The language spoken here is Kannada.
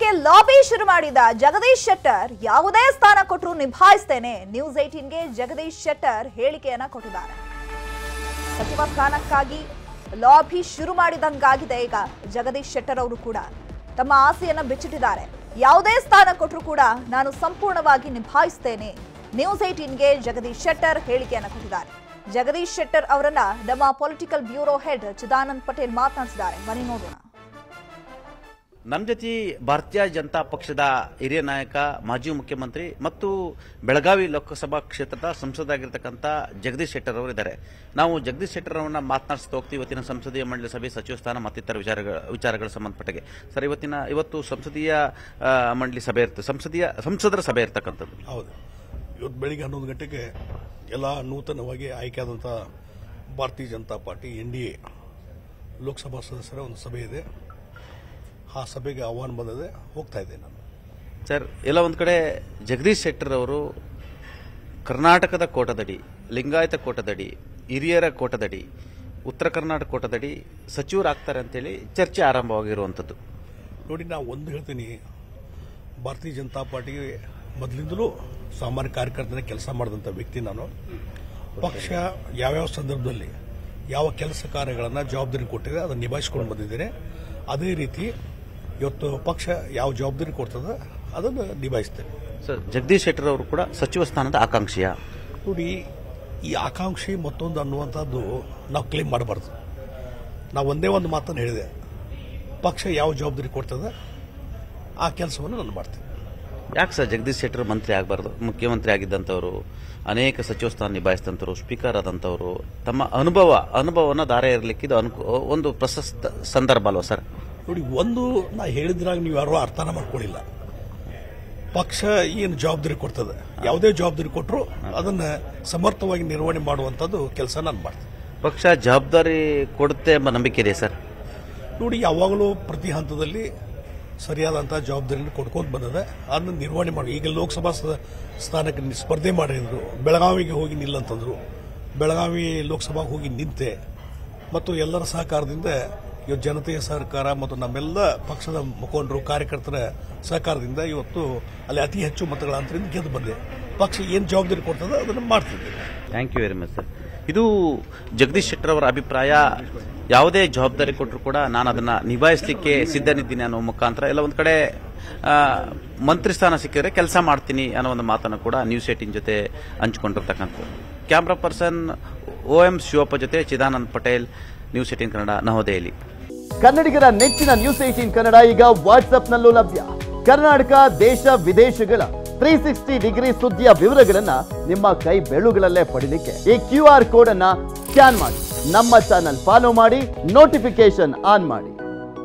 ಸ್ಥಾನಕ್ಕೆ ಲಾಬಿ ಶುರು ಮಾಡಿದ ಜಗದೀಶ್ ಶೆಟ್ಟರ್ ಯಾವುದೇ ಸ್ಥಾನ ಕೊಟ್ಟರು ನಿಭಾಯಿಸ್ತೇನೆ. ನ್ಯೂಸ್ 18ಗೆ ಜಗದೀಶ್ ಶೆಟ್ಟರ್ ಹೇಳಿಕೆಯನ್ನ ಕೊಟ್ಟಿದ್ದಾರೆ. ಸಚಿವ ಸ್ಥಾನಕ್ಕಾಗಿ ಲಾಬಿ ಶುರು ಮಾಡಿದಂಗಾಗಿದೆ. ಈಗ ಜಗದೀಶ್ ಶೆಟ್ಟರ್ ಅವರು ಕೂಡ ತಮ್ಮ ಆಸೆಯನ್ನ ಬಿಚ್ಚಿಟ್ಟಿದ್ದಾರೆ. ಯಾವುದೇ ಸ್ಥಾನ ಕೊಟ್ಟರು ಕೂಡ ನಾನು ಸಂಪೂರ್ಣವಾಗಿ ನಿಭಾಯಿಸ್ತೇನೆ. ನ್ಯೂಸ್ 18ಗೆ ಜಗದೀಶ್ ಶೆಟ್ಟರ್ ಹೇಳಿಕೆಯನ್ನ ಕೊಟ್ಟಿದ್ದಾರೆ. ಜಗದೀಶ್ ಶೆಟ್ಟರ್ ಅವರನ್ನ ನಮ್ಮ political bureau head Chidanand Patel ಮಾತನಾಡಿಸಿದ್ದಾರೆ. ಬನ್ನಿ ನೋಡೋಣ. ನಮ್ಮ ಜೊತೆ ಭಾರತೀಯ ಜನತಾ ಪಕ್ಷದ ಹಿರಿಯ ನಾಯಕ, ಮಾಜಿ ಮುಖ್ಯಮಂತ್ರಿ ಮತ್ತು ಬೆಳಗಾವಿ ಲೋಕಸಭಾ ಕ್ಷೇತ್ರದ ಸಂಸದರಾಗಿರ್ತಕ್ಕಂಥ ಜಗದೀಶ್ ಶೆಟ್ಟರ್ ಅವರು ಇದ್ದಾರೆ. ನಾವು ಜಗದೀಶ್ ಶೆಟ್ಟರ್ ಅವರನ್ನ ಮಾತನಾಡಿಸ್ತಾ ಹೋಗ್ತೀವಿ. ಇವತ್ತಿನ ಸಂಸದೀಯ ಮಂಡಳಿ ಸಭೆ, ಸಚಿವ ಸ್ಥಾನ ಮತ್ತಿತರ ವಿಚಾರಗಳ ಸಂಬಂಧಪಟ್ಟಿಗೆ. ಸರ್, ಇವತ್ತು ಸಂಸದೀಯ ಮಂಡಳಿ ಸಭೆ ಇರ್ತದೆ, ಸಂಸದರ ಸಭೆ ಇರ್ತಕ್ಕಂಥದ್ದು. ಹೌದು, ಇವತ್ತು ಬೆಳಿಗ್ಗೆ 11 ಗಂಟೆಗೆ ಎಲ್ಲ ನೂತನವಾಗಿ ಆಯ್ಕೆಯಾದಂಥ ಭಾರತೀಯ ಜನತಾ ಪಾರ್ಟಿ NDA ಲೋಕಸಭಾ ಸದಸ್ಯರ ಒಂದು ಸಭೆ ಇದೆ. ಆ ಸಭೆಗೆ ಆಹ್ವಾನ ಬಂದಿದೆ, ಹೋಗ್ತಾ ಇದ್ದೆ ನಾನು. ಸರ್, ಎಲ್ಲ ಒಂದು ಕಡೆ ಜಗದೀಶ್ ಶೆಟ್ಟರ್ ಅವರು ಕರ್ನಾಟಕದ ಕೋಟದಡಿ, ಲಿಂಗಾಯತ ಕೋಟದಡಿ, ಹಿರಿಯರ ಕೋಟದಡಿ, ಉತ್ತರ ಕರ್ನಾಟಕ ಕೋಟದಡಿ ಸಚಿವರಾಗ್ತಾರೆ ಅಂತೇಳಿ ಚರ್ಚೆ ಆರಂಭವಾಗಿರುವಂಥದ್ದು. ನೋಡಿ, ನಾವು ಒಂದು ಹೇಳ್ತೀನಿ, ಭಾರತೀಯ ಜನತಾ ಪಾರ್ಟಿಗೆ ಮೊದಲಿಂದಲೂ ಸಾಮಾನ್ಯ ಕಾರ್ಯಕರ್ತನ ಕೆಲಸ ಮಾಡಿದಂಥ ವ್ಯಕ್ತಿ ನಾನು. ಪಕ್ಷ ಯಾವ್ಯಾವ ಸಂದರ್ಭದಲ್ಲಿ ಯಾವ ಕೆಲಸ ಕಾರ್ಯಗಳನ್ನು ಜವಾಬ್ದಾರಿ ಕೊಟ್ಟಿದೆ ಅದನ್ನು ನಿಭಾಯಿಸಿಕೊಂಡು ಬಂದಿದ್ದೇನೆ. ಅದೇ ರೀತಿ ಇವತ್ತು ಪಕ್ಷ ಯಾವ ಜವಾಬ್ದಾರಿ ಕೊಡ್ತದೆ ಅದನ್ನು ನಿಭಾಯಿಸ್ತೇನೆ. ಸರ್, ಜಗದೀಶ್ ಶೆಟ್ಟರ್ ಅವರು ಕೂಡ ಸಚಿವ ಸ್ಥಾನದ ಆಕಾಂಕ್ಷಿಯ? ನೋಡಿ, ಈ ಆಕಾಂಕ್ಷಿ ಮತ್ತೊಂದು ಅನ್ನುವಂಥದ್ದು ನಾವು ಕ್ಲೇಮ್ ಮಾಡಬಾರ್ದು. ನಾವು ಒಂದೇ ಒಂದು ಮಾತನ್ನು ಹೇಳಿದೆ, ಪಕ್ಷ ಯಾವ ಜವಾಬ್ದಾರಿ ಕೊಡ್ತದೆ ಆ ಕೆಲಸವನ್ನು ನಾನು ಮಾಡ್ತೇನೆ. ಯಾಕೆ ಸರ್ ಜಗದೀಶ್ ಶೆಟ್ಟರ್ ಮಂತ್ರಿ ಆಗಬಾರ್ದು? ಮುಖ್ಯಮಂತ್ರಿ ಆಗಿದ್ದಂಥವರು, ಅನೇಕ ಸಚಿವ ಸ್ಥಾನ ನಿಭಾಯಿಸಿದಂಥವ್ರು, ಸ್ಪೀಕರ್ ಆದಂಥವರು, ತಮ್ಮ ಅನುಭವವನ್ನು ದಾರೆ ಇರಲಿಕ್ಕಿದ್ದು ಒಂದು ಪ್ರಶಸ್ತ ಸಂದರ್ಭ ಅಲ್ವಾ ಸರ್? ನೋಡಿ, ಒಂದು ನಾ ಹೇಳಿದ್ರಾಗ ನೀವು ಯಾರು ಅರ್ಥನ ಮಾಡ್ಕೊಳ್ಳಿಲ್ಲ. ಪಕ್ಷ ಏನು ಜವಾಬ್ದಾರಿ ಕೊಡ್ತದೆ, ಯಾವುದೇ ಜವಾಬ್ದಾರಿ ಕೊಟ್ಟರು ಅದನ್ನು ಸಮರ್ಥವಾಗಿ ನಿರ್ವಹಣೆ ಮಾಡುವಂಥದ್ದು ಕೆಲಸ ನಾನು ಮಾಡ್ತೇನೆ. ಪಕ್ಷ ಜವಾಬ್ದಾರಿ ಕೊಡುತ್ತೆ ಎಂಬ ನಂಬಿಕೆ ಇದೆ ಸರ್? ನೋಡಿ, ಯಾವಾಗಲೂ ಪ್ರತಿ ಹಂತದಲ್ಲಿ ಸರಿಯಾದಂಥ ಜವಾಬ್ದಾರಿಯನ್ನು ಕೊಡ್ಕೊಂಡು ಬಂದಿದೆ, ಅದನ್ನು ನಿರ್ವಹಣೆ ಮಾಡಿ. ಈಗ ಲೋಕಸಭಾ ಸ್ಥಾನಕ್ಕೆ ಸ್ಪರ್ಧೆ ಮಾಡಿದ್ರು, ಬೆಳಗಾವಿಗೆ ಹೋಗಿ ನಿಲ್ಲಂತಂದ್ರು, ಬೆಳಗಾವಿ ಲೋಕಸಭಾಗೆ ಹೋಗಿ ನಿಂತೆ. ಮತ್ತು ಎಲ್ಲರ ಸಹಕಾರದಿಂದ ಇವತ್ತು ಜನತೆಯ ಸಹಕಾರ ಮತ್ತು ನಮ್ಮೆಲ್ಲ ಪಕ್ಷದ ಮುಖಂಡರು, ಕಾರ್ಯಕರ್ತರ ಸಹಕಾರದಿಂದ ಇವತ್ತು ಅಲ್ಲಿ ಅತಿ ಹೆಚ್ಚು ಮತಗಳ ಅಂತರಿಂದ ಗೆದ್ದು ಬಂದೆ. ಪಕ್ಷ ಏನು ಜವಾಬ್ದಾರಿ ಕೊಡ್ತದೆ ಅದನ್ನು ಮಾಡ್ತಿದ್ದೆ. Thank you very much sir. ಇದು ಜಗದೀಶ್ ಶೆಟ್ಟರ್ ಅವರ ಅಭಿಪ್ರಾಯ. ಯಾವುದೇ ಜವಾಬ್ದಾರಿ ಕೊಟ್ಟರು ಕೂಡ ನಾನು ಅದನ್ನ ನಿಭಾಯಿಸಲಿಕ್ಕೆ ಸಿದ್ಧನಿದ್ದೀನಿ ಅನ್ನೋ ಮುಖಾಂತರ ಎಲ್ಲ ಒಂದು ಕಡೆ ಮಂತ್ರಿ ಸ್ಥಾನ ಸಿಕ್ಕಿದ್ರೆ ಕೆಲಸ ಮಾಡ್ತೀನಿ ಅನ್ನೋ ಒಂದು ಮಾತನ್ನು ಕೂಡ ನ್ಯೂಸ್ 18 ಜೊತೆ ಹಂಚಿಕೊಂಡಿರ್ತಕ್ಕಂಥದ್ದು. ಕ್ಯಾಮ್ರಾ ಪರ್ಸನ್ OM ಶಿವಪ್ಪ ಜೊತೆ ಚಿದಾನಂದ್ ಪಟೇಲ್, ನ್ಯೂಸ್ 18 ಕನ್ನಡ, ನವದೆಹಲಿ. ಕನ್ನಡಿಗರ ನೆಚ್ಚಿನ ನ್ಯೂಸ್ 18 ಕನ್ನಡ ಈಗ ವಾಟ್ಸ್ಆಪ್ನಲ್ಲೂ ಲಭ್ಯ. ಕರ್ನಾಟಕ, ದೇಶ ವಿದೇಶಗಳ 360 ಡಿಗ್ರಿ ಸುದ್ದಿಯ ವಿವರಗಳನ್ನ ನಿಮ್ಮ ಕೈ ಬೆರಳುಗಳಲ್ಲೇ ಪಡಿಲಿಕ್ಕೆ ಈ QR ಕೋಡ್ ಅನ್ನ ಸ್ಕ್ಯಾನ್ ಮಾಡಿ, ನಮ್ಮ ಚಾನಲ್ ಫಾಲೋ ಮಾಡಿ, ನೋಟಿಫಿಕೇಶನ್ ಆನ್ ಮಾಡಿ.